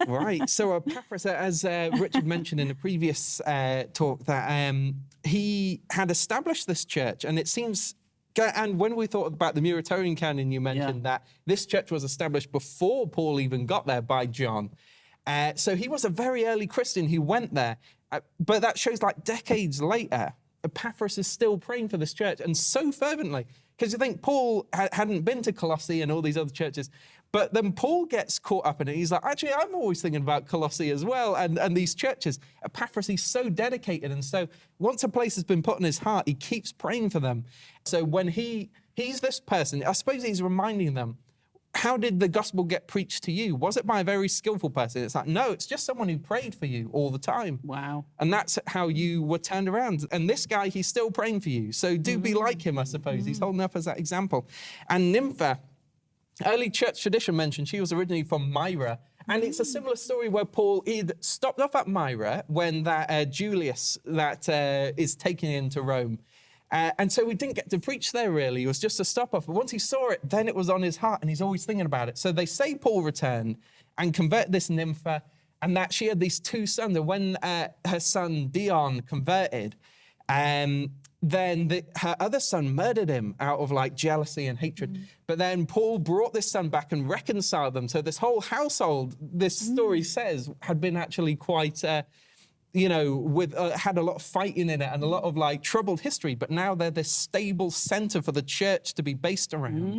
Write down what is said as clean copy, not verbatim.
Right. So Epaphras, as Richard mentioned in the previous talk, that he had established this church, and it seems. And when we thought about the Muratorian canon, you mentioned that this church was established before Paul even got there by John. So he was a very early Christian who went there. But that shows like decades later, Epaphras is still praying for this church, and so fervently. Because you think Paul hadn't been to Colossae and all these other churches. But then Paul gets caught up in it. He's like, actually, I'm always thinking about Colossae as well, and these churches. Epaphras, he's so dedicated. And so once a place has been put in his heart, he keeps praying for them. So when he's this person, I suppose he's reminding them, how did the gospel get preached to you? Was it by a very skillful person? It's like, no, it's just someone who prayed for you all the time. Wow. And that's how you were turned around. And this guy, he's still praying for you. So do be like him, I suppose. He's holding up as that example. And Nympha, early church tradition mentioned she was originally from Myra. And it's a similar story where Paul he'd stopped off at Myra when that Julius that is taken into Rome. And so we didn't get to preach there, really. It was just a stop-off. But once he saw it, then it was on his heart, and he's always thinking about it. So they say Paul returned and converted this Nympha, and that she had these two sons. And when her son Dion converted, then her other son murdered him out of like jealousy and hatred. But then Paul brought this son back and reconciled them. So this whole household, this story says, had been actually quite... with had a lot of fighting in it and a lot of like troubled history, but now they're this stable center for the church to be based around.